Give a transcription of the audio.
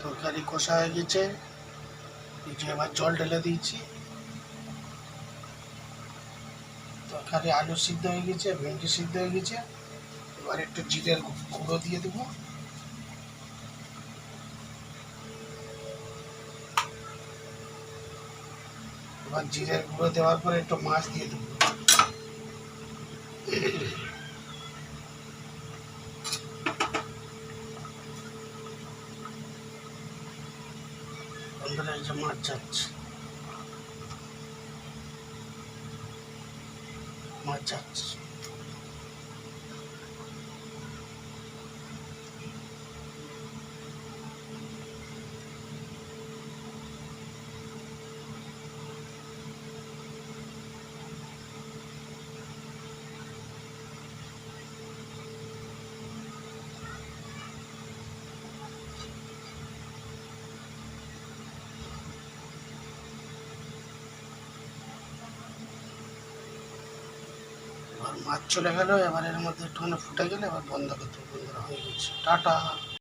তরকারি কষা হয়ে গেছে, এই যে এবার জল ঢেলে দিয়েছি। তরকারি আলু সিদ্ধ হয়ে গেছে, ভেন্ডি সিদ্ধ হয়ে গেছে। এবার একটু জিরের গুঁড়ো দিয়ে দেবো। এবার জিরের গুঁড়ো দেওয়ার পরে একটু মাছ দিয়ে দেবো। বন্ধুরা এই যে মাছ যাচ্ছে, মাছ যাচ্ছে। এবার মাছ চলে গেল, এবার এর মধ্যে একটুখানি ফুটে গেলে এবার বন্ধ করতে হবে। বন্ধুরা হয়ে গেছে, টাটা।